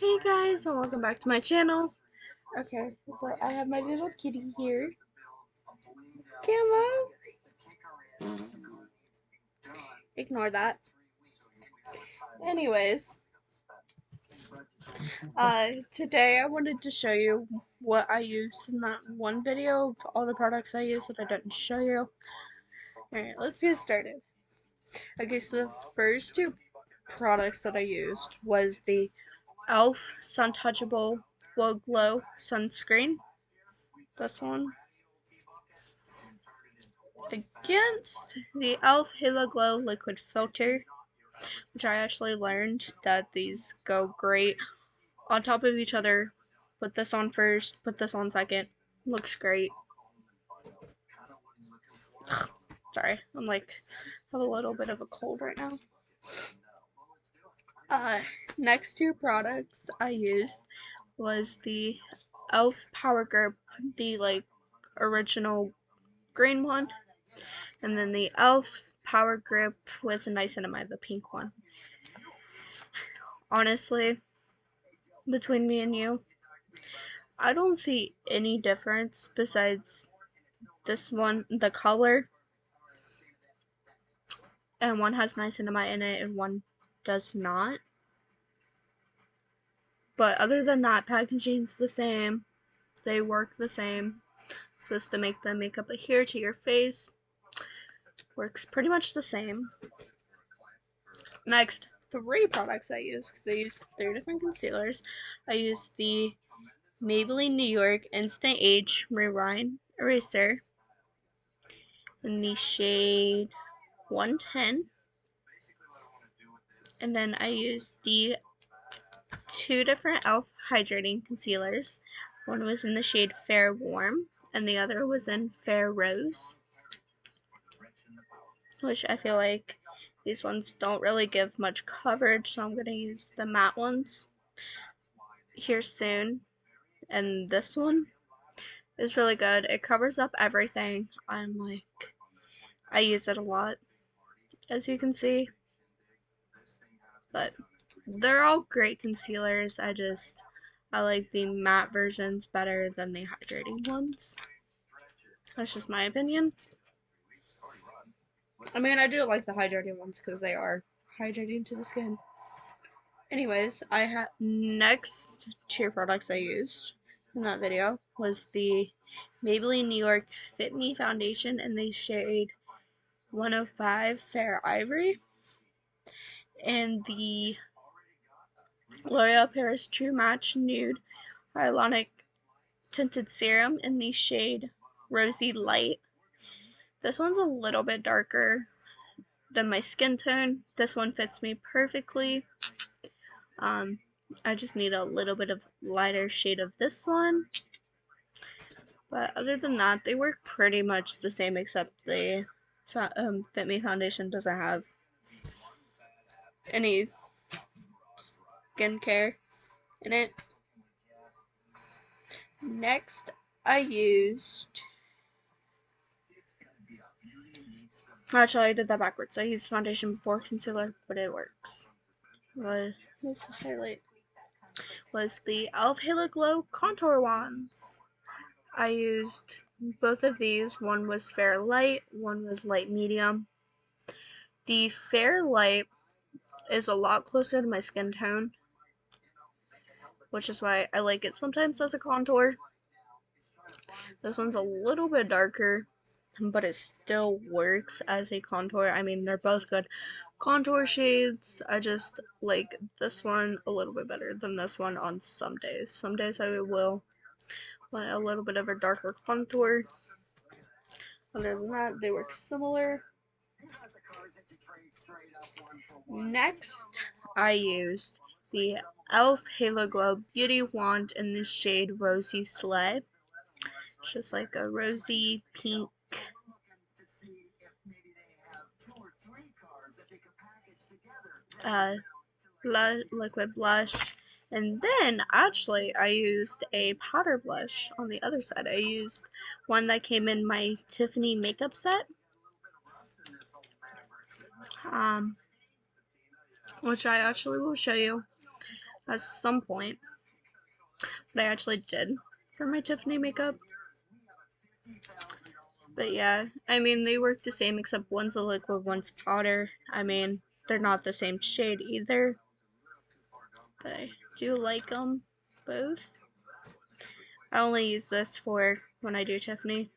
Hey guys, and welcome back to my channel. Okay, so I have my little kitty here. Camo! Ignore that. Anyways, today I wanted to show you what I used in that one video of all the products I used that I didn't show you. Alright, let's get started. Okay, so the first two products that I used was the e.l.f. Sun Touchable Will Glow Sunscreen. This one. Against the e.l.f. Halo Glow Liquid Filter, which I actually learned that these go great on top of each other. Put this on first, put this on second. Looks great. Sorry, I'm like, have a little bit of a cold right now. Next two products I used was the e.l.f. Power Grip, the like original green one, and then the e.l.f. Power Grip with niacinamide, the pink one. Honestly, between me and you, I don't see any difference besides this one, the color, and one has niacinamide in it and one does not. But other than that, packaging's the same. They work the same. So it's to make the makeup adhere to your face. Works pretty much the same. Next, three products I use, because I use three different concealers. I use the Maybelline New York Instant Age Rewind Eraser in the shade 110. And then I used the two different e.l.f. hydrating concealers. One was in the shade Fair Warm, and the other was in Fair Rose, which I feel like these ones don't really give much coverage, so I'm going to use the matte ones here soon. And this one is really good. It covers up everything. I use it a lot, as you can see. But they're all great concealers. I like the matte versions better than the hydrating ones. That's just my opinion. I mean, I do like the hydrating ones because they are hydrating to the skin. Anyways, I had next two products I used in that video was the Maybelline New York Fit Me Foundation in the shade 105 Fair Ivory, and the L'Oreal Paris True Match Nude Hyaluronic Tinted Serum in the shade Rosy Light. This one's a little bit darker than my skin tone. This one fits me perfectly. I just need a little bit of lighter shade of this one. But other than that, they work pretty much the same, except the Fit Me Foundation doesn't have any skincare in it. Next, I used... Actually, I did that backwards. I used foundation before concealer, but it works. What's the highlight? Was the e.l.f. Halo Glow Contour Wands. I used both of these. One was Fair Light, one was Light Medium. The Fair Light is a lot closer to my skin tone, which is why I like it sometimes as a contour. This one's a little bit darker, but it still works as a contour. I mean, they're both good contour shades. I just like this one a little bit better than this one on some days. Some days I will want a little bit of a darker contour. Other than that, they work similar. Next, I used the e.l.f. Halo Glow Beauty Wand in the shade Rosy Slay. It's just like a rosy pink liquid blush. And then, actually, I used a powder blush on the other side. I used one that came in my Tiffany makeup set. Which I actually will show you. at some point, but I actually did for my Tiffany makeup. But yeah, I mean, they work the same except one's a liquid, one's powder. I mean, they're not the same shade either, but I do like them both. I only use this for when I do Tiffany.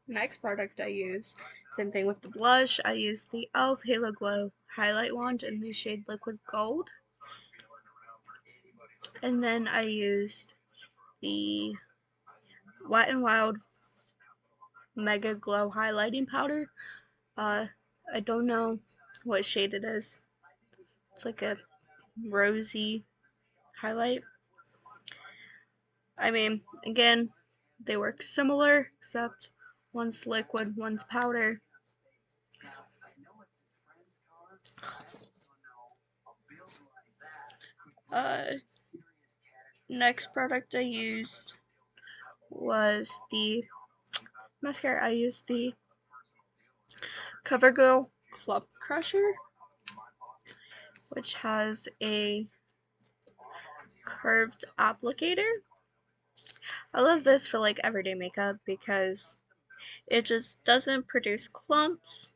Next product I use, same thing with the blush. I use the e.l.f. Halo Glow Highlight Wand in the shade Liquid Gold. And then I used the Wet n Wild Mega Glow Highlighting Powder. I don't know what shade it is. It's like a rosy highlight. I mean, again, they work similar, except one's liquid, one's powder. Next product I used was the mascara. I used the CoverGirl Club Crusher, which has a curved applicator. I love this for like everyday makeup because it just doesn't produce clumps.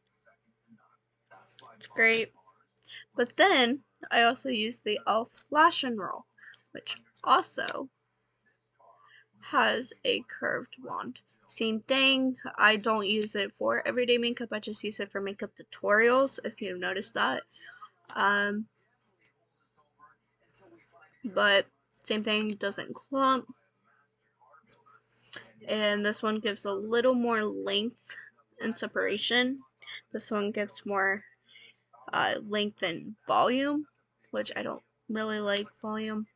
It's great. But then I also use the e.l.f. Lash and Roll, which also has a curved wand. Same thing, I don't use it for everyday makeup, I just use it for makeup tutorials, if you've noticed that. But same thing, doesn't clump. And this one gives a little more length and separation. This one gives more length and volume, which I don't really like volume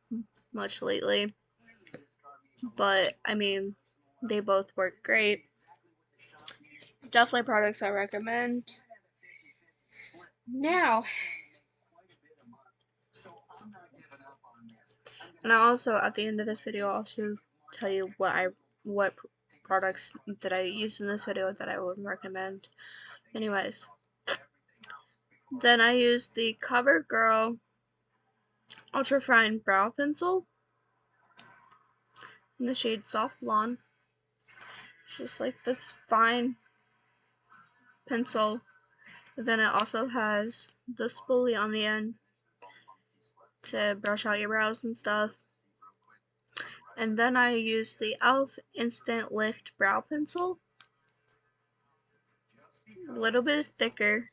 much lately. But I mean, they both work great. Definitely products I recommend. Now, and I'll also at the end of this video also tell you what products that I used in this video that I would recommend. Anyways, then I used the CoverGirl Ultra Fine Brow Pencil in the shade Soft Blonde. It's just like this fine pencil. But then it also has the spoolie on the end to brush out your brows and stuff. And then I used the e.l.f. Instant Lift Brow Pencil. A little bit thicker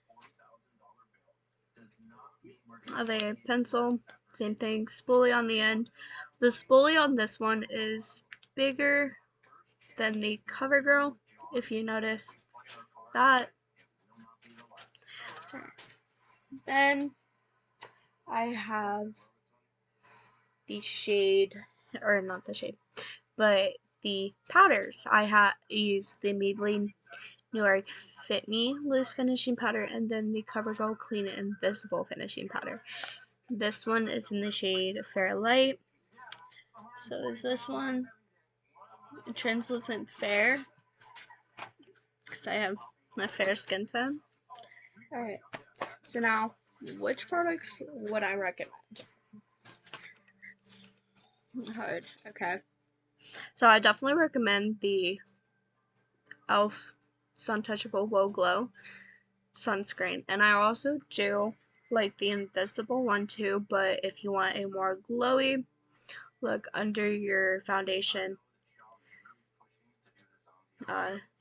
of a pencil. Same thing, spoolie on the end. The spoolie on this one is bigger than the CoverGirl, if you notice that. Then I have the shade, or not the shade, but the powders. I use the Maybelline New York Fit Me Loose Finishing Powder and then the CoverGirl Clean Invisible Finishing Powder. This one is in the shade Fair Light. So is this one Translucent Fair, because I have a fair skin tone. Alright, so now, which products would I recommend? Hard, okay. So I definitely recommend the e.l.f. Sun Touchable Wow Glow sunscreen, and I also do like the invisible one too, but if you want a more glowy look under your foundation,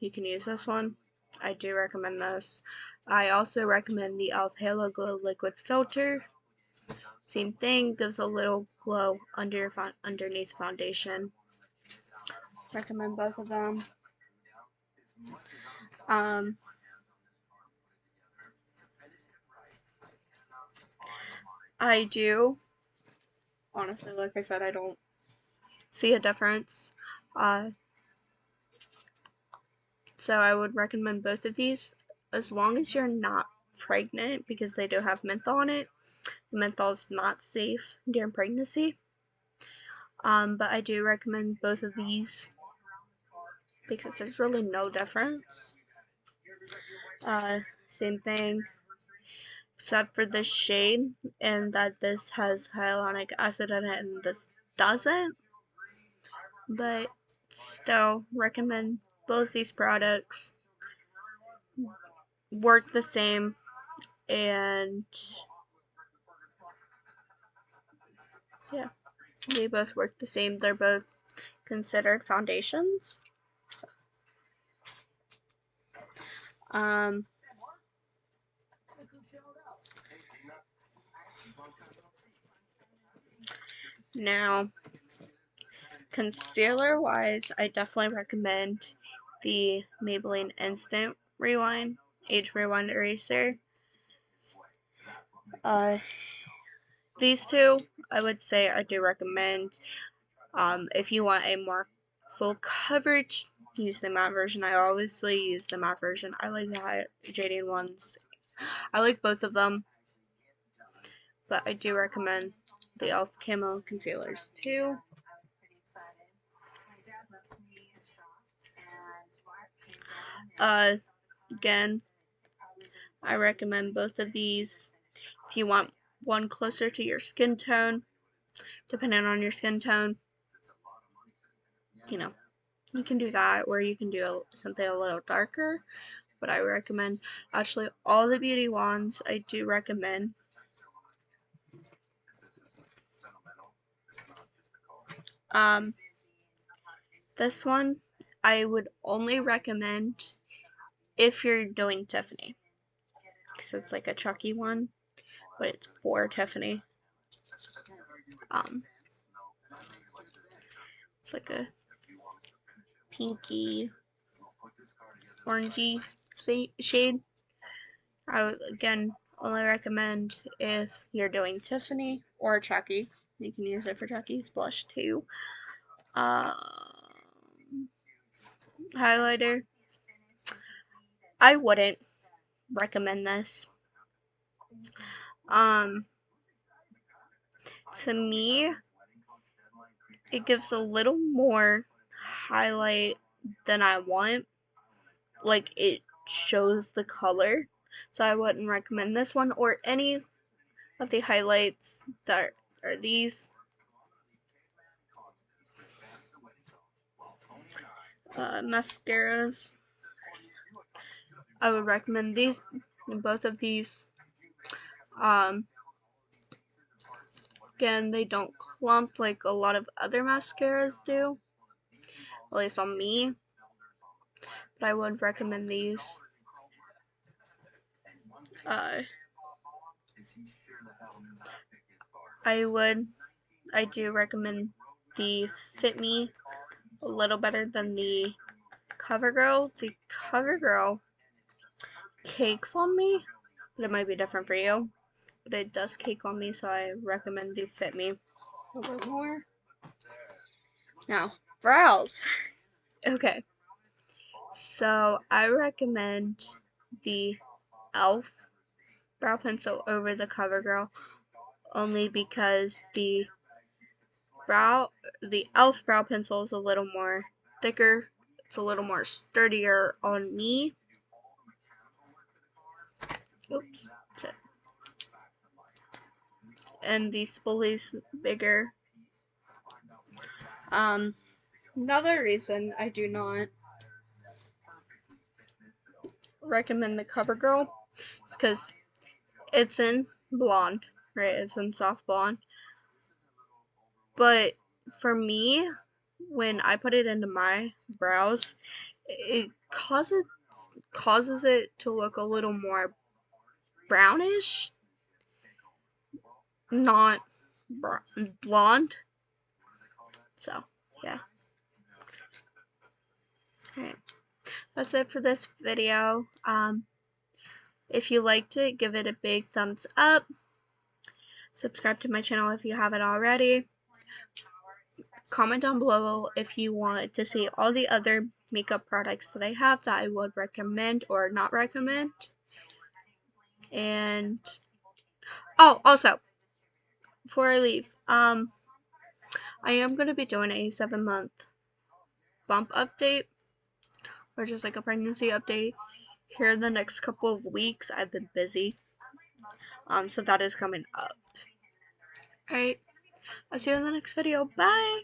you can use this one. I do recommend this. I also recommend the e.l.f. Halo Glow Liquid Filter. Same thing, gives a little glow underneath foundation. Recommend both of them. I do. Honestly, like I said, I don't see a difference. So I would recommend both of these as long as you're not pregnant, because they do have menthol in it. Menthol is not safe during pregnancy. But I do recommend both of these because there's really no difference. Same thing. except for the shade, and that this has hyaluronic acid in it and this doesn't. But still recommend both these products. Work the same, and yeah, they both work the same. They're both considered foundations. Um, Now, concealer wise, I definitely recommend the Maybelline Instant Rewind Age Rewind Eraser. These two, I would say I do recommend. If you want a more full coverage, use the matte version. I obviously use the matte version. I like the hydrating ones. I like both of them, but I do recommend the e.l.f. Camo concealers too. Again, I recommend both of these. If you want one closer to your skin tone, depending on your skin tone, you know, you can do that, or you can do something a little darker. But I recommend actually all the beauty wands. I do recommend. This one I would only recommend if you're doing Tiffany, because it's like a chalky one, but it's for Tiffany. It's like a pinky, orangey shade. I would again only recommend if you're doing Tiffany or Chucky. You can use it for Chucky's blush too. Highlighter. I wouldn't recommend this. To me, it gives a little more highlight than I want. Like, it shows the color. So I wouldn't recommend this one or any of the highlights that are these. Mascaras. I would recommend these, both of these. Again, they don't clump like a lot of other mascaras do, at least on me, but I would recommend these. I do recommend the Fit Me a little better than the CoverGirl. The CoverGirl cakes on me, but it might be different for you. But it does cake on me, so I recommend the Fit Me a little more. Now, brows. Okay. So, I recommend the e.l.f. brow pencil over the CoverGirl only because the e.l.f. brow pencil is a little more thicker. It's a little more sturdier on me. Oops. Shit. And the spoolie's bigger. Another reason I do not recommend the CoverGirl is because it's in blonde, right? It's in soft blonde. But for me, when I put it into my brows, it causes it to look a little more brownish, not blonde. So, yeah. Alright. That's it for this video. If you liked it, give it a big thumbs up. Subscribe to my channel if you haven't already. Comment down below if you want to see all the other makeup products that I have that I would recommend or not recommend. And oh, also, before I leave, I am going to be doing a 7-month bump update, or just like a pregnancy update here in the next couple of weeks. I've been busy. So that is coming up. Alright, I'll see you in the next video. Bye!